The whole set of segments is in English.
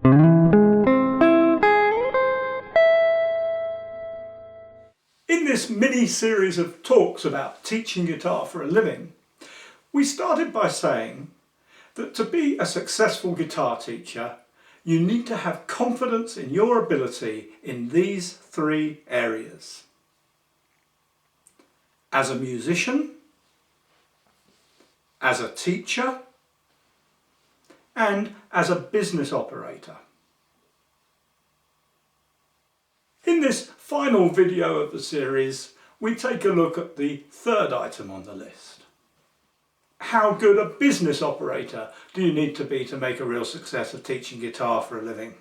In this mini-series of talks about teaching guitar for a living, we started by saying that to be a successful guitar teacher, you need to have confidence in your ability in these three areas: as a musician, as a teacher, and as a business operator. In this final video of the series, we take a look at the third item on the list. How good a business operator do you need to be to make a real success of teaching guitar for a living?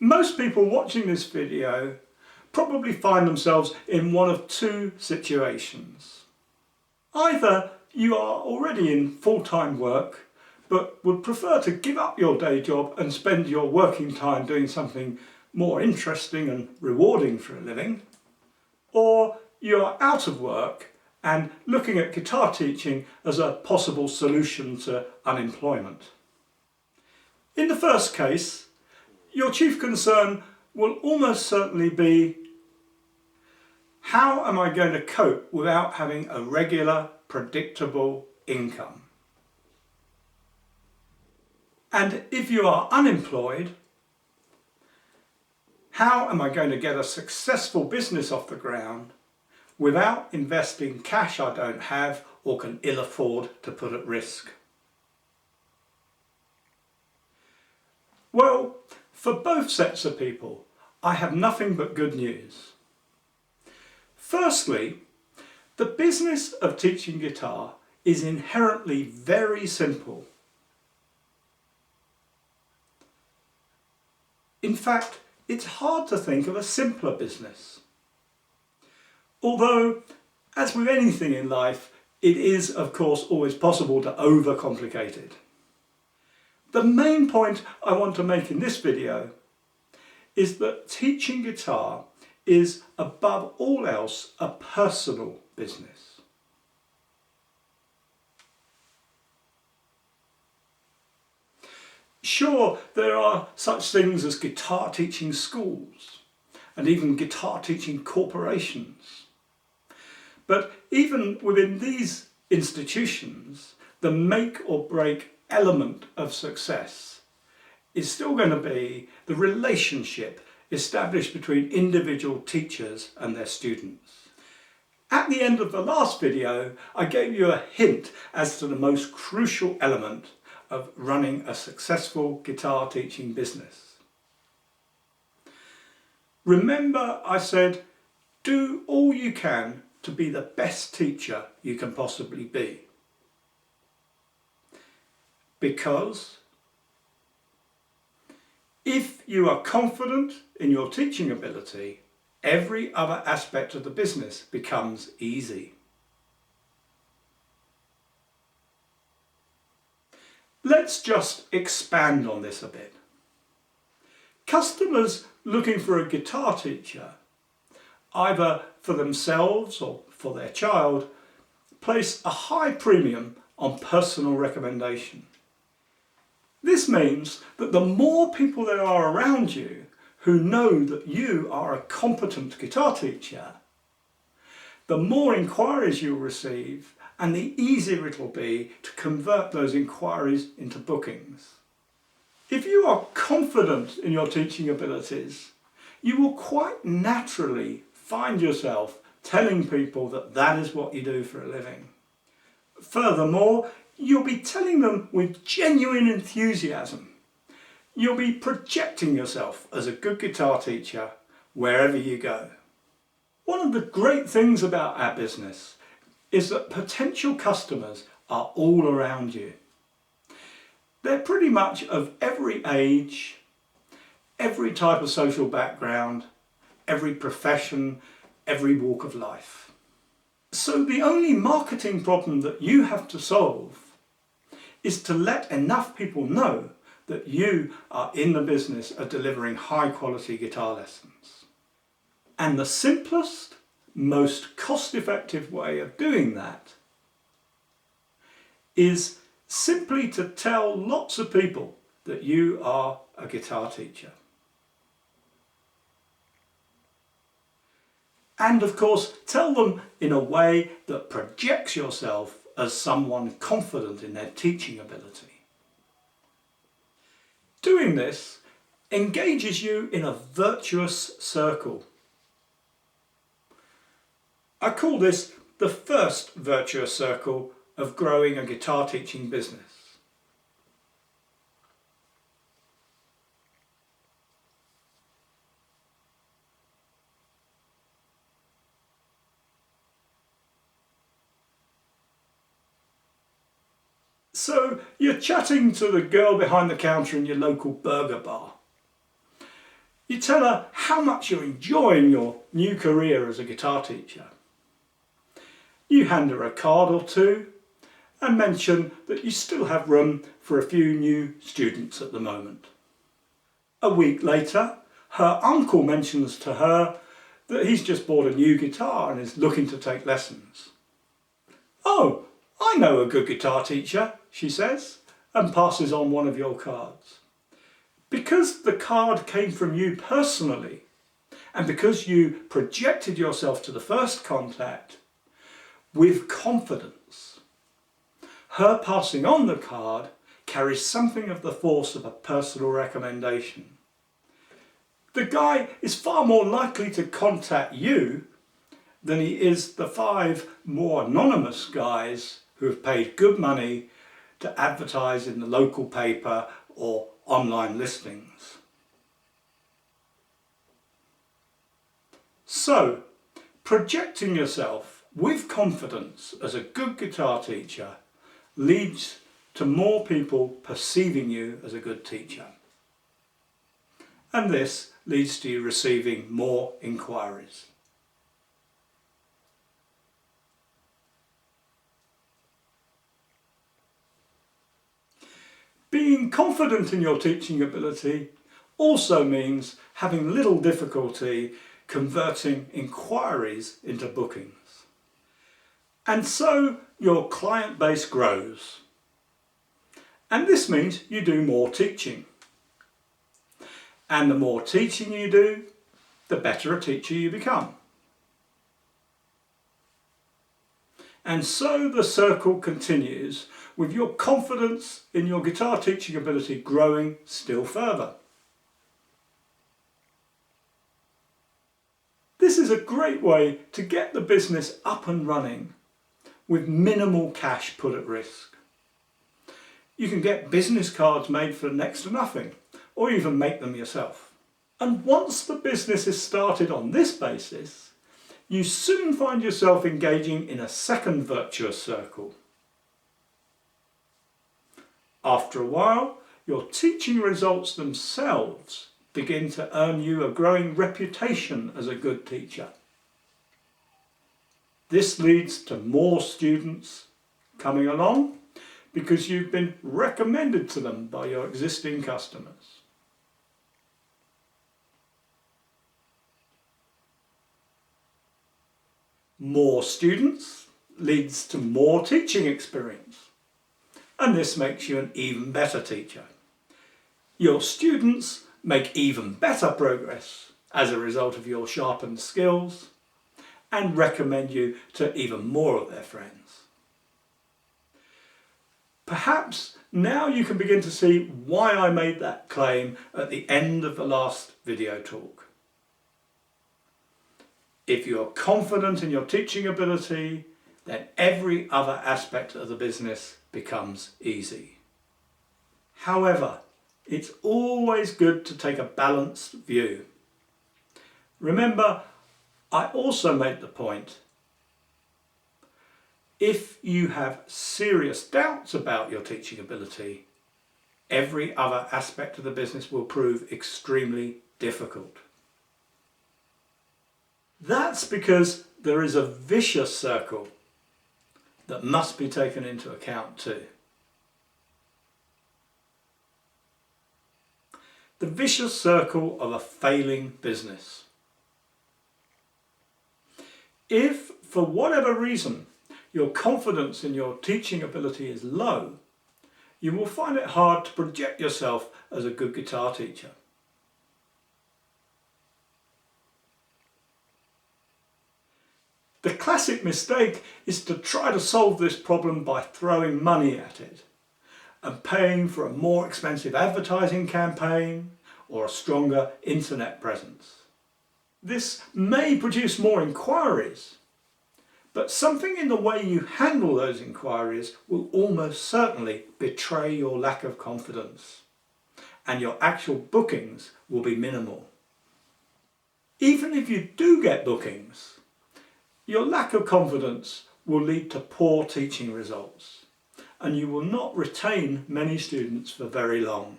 Most people watching this video probably find themselves in one of two situations. Either you are already in full-time work but would prefer to give up your day job and spend your working time doing something more interesting and rewarding for a living, or you're out of work and looking at guitar teaching as a possible solution to unemployment. In the first case, your chief concern will almost certainly be, how am I going to cope without having a regular, predictable income? And if you are unemployed, how am I going to get a successful business off the ground without investing cash I don't have or can ill afford to put at risk? Well, for both sets of people, I have nothing but good news. Firstly, the business of teaching guitar is inherently very simple. In fact, it's hard to think of a simpler business. Although, as with anything in life, it is, of course, always possible to overcomplicate it. The main point I want to make in this video is that teaching guitar is, above all else, a personal business. Sure, there are such things as guitar teaching schools and even guitar teaching corporations. But even within these institutions, the make or break element of success is still going to be the relationship established between individual teachers and their students. At the end of the last video, I gave you a hint as to the most crucial element of running a successful guitar teaching business. Remember, I said, do all you can to be the best teacher you can possibly be. Because if you are confident in your teaching ability, every other aspect of the business becomes easy. Let's just expand on this a bit. Customers looking for a guitar teacher, either for themselves or for their child, place a high premium on personal recommendation. This means that the more people there are around you who know that you are a competent guitar teacher, the more inquiries you'll receive and the easier it'll be to convert those inquiries into bookings. If you are confident in your teaching abilities, you will quite naturally find yourself telling people that that is what you do for a living. Furthermore, you'll be telling them with genuine enthusiasm. You'll be projecting yourself as a good guitar teacher wherever you go. One of the great things about our business is that potential customers are all around you. They're pretty much of every age, every type of social background, every profession, every walk of life. So the only marketing problem that you have to solve is to let enough people know that you are in the business of delivering high quality guitar lessons. And the simplest, most cost-effective way of doing that is simply to tell lots of people that you are a guitar teacher. And of course, tell them in a way that projects yourself as someone confident in their teaching ability. Doing this engages you in a virtuous circle. I call this the first virtuous circle of growing a guitar teaching business. So you're chatting to the girl behind the counter in your local burger bar. You tell her how much you're enjoying your new career as a guitar teacher. You hand her a card or two and mention that you still have room for a few new students at the moment. A week later, her uncle mentions to her that he's just bought a new guitar and is looking to take lessons. "Oh, I know a good guitar teacher," she says, and passes on one of your cards. Because the card came from you personally, and because you projected yourself to the first contact with confidence, her passing on the card carries something of the force of a personal recommendation. The guy is far more likely to contact you than he is the 5 more anonymous guys who have paid good money to advertise in the local paper or online listings. So, projecting yourself with confidence as a good guitar teacher leads to more people perceiving you as a good teacher. And this leads to you receiving more inquiries. Being confident in your teaching ability also means having little difficulty converting inquiries into bookings. And so your client base grows. And this means you do more teaching. And the more teaching you do, the better a teacher you become. And so the circle continues, with your confidence in your guitar teaching ability growing still further. This is a great way to get the business up and running with minimal cash put at risk. You can get business cards made for next to nothing, or even make them yourself. And once the business is started on this basis, you soon find yourself engaging in a second virtuous circle. After a while, your teaching results themselves begin to earn you a growing reputation as a good teacher. This leads to more students coming along because you've been recommended to them by your existing customers. More students leads to more teaching experience, and this makes you an even better teacher. Your students make even better progress as a result of your sharpened skills and recommend you to even more of their friends. Perhaps now you can begin to see why I made that claim at the end of the last video talk. If you're confident in your teaching ability, then every other aspect of the business becomes easy. However, it's always good to take a balanced view. Remember, I also made the point, if you have serious doubts about your teaching ability, every other aspect of the business will prove extremely difficult. That's because there is a vicious circle that must be taken into account too. The vicious circle of a failing business. If, for whatever reason, your confidence in your teaching ability is low, you will find it hard to project yourself as a good guitar teacher. The classic mistake is to try to solve this problem by throwing money at it and paying for a more expensive advertising campaign or a stronger internet presence. This may produce more inquiries, but something in the way you handle those inquiries will almost certainly betray your lack of confidence, and your actual bookings will be minimal. Even if you do get bookings, your lack of confidence will lead to poor teaching results, and you will not retain many students for very long.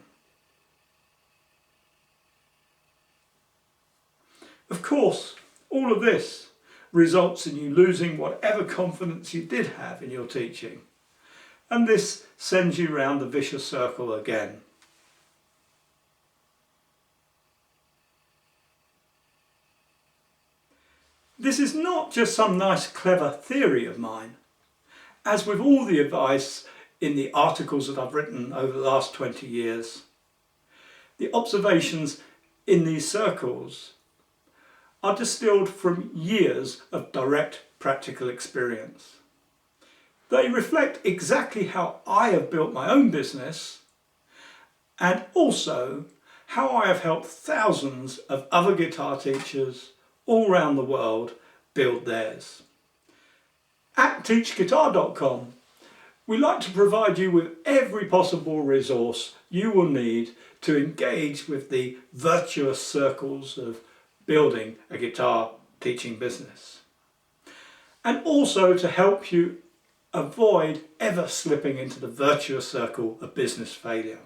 Of course, all of this results in you losing whatever confidence you did have in your teaching, and this sends you round the vicious circle again. This is not just some nice clever theory of mine. As with all the advice in the articles that I've written over the last 20 years, the observations in these circles are distilled from years of direct practical experience. They reflect exactly how I have built my own business, and also how I have helped thousands of other guitar teachers all around the world build theirs. At teachguitar.com, we like to provide you with every possible resource you will need to engage with the virtuous circles of building a guitar teaching business, and also to help you avoid ever slipping into the virtuous circle of business failure.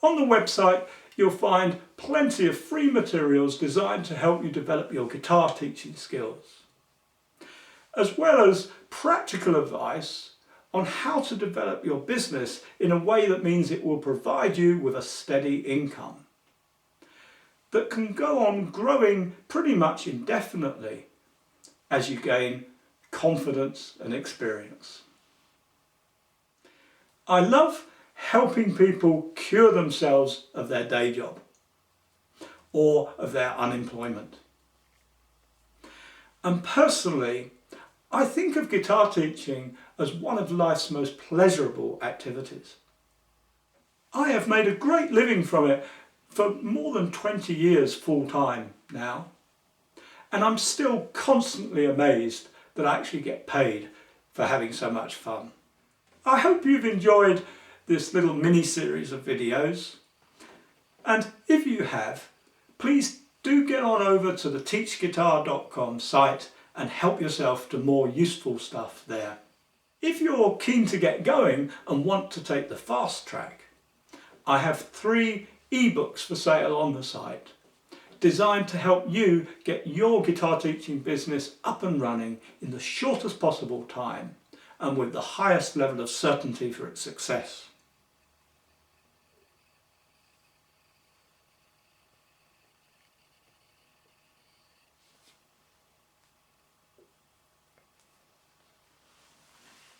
On the website, you'll find plenty of free materials designed to help you develop your guitar teaching skills, as well as practical advice on how to develop your business in a way that means it will provide you with a steady income that can go on growing pretty much indefinitely as you gain confidence and experience. I love helping people cure themselves of their day job or of their unemployment. And personally, I think of guitar teaching as one of life's most pleasurable activities. I have made a great living from it for more than 20 years full time now, and I'm still constantly amazed that I actually get paid for having so much fun. I hope you've enjoyed this little mini series of videos, and if you have, please do get on over to the teachguitar.com site and help yourself to more useful stuff there. If you're keen to get going and want to take the fast track, I have 3 ebooks for sale on the site, designed to help you get your guitar teaching business up and running in the shortest possible time and with the highest level of certainty for its success.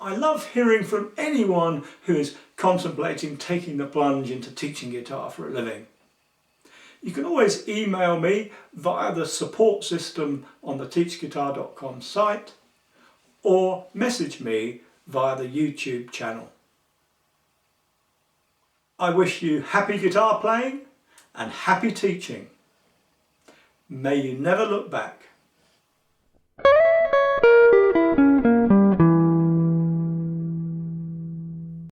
I love hearing from anyone who is contemplating taking the plunge into teaching guitar for a living. You can always email me via the support system on the teachguitar.com site or message me via the YouTube channel. I wish you happy guitar playing and happy teaching. May you never look back.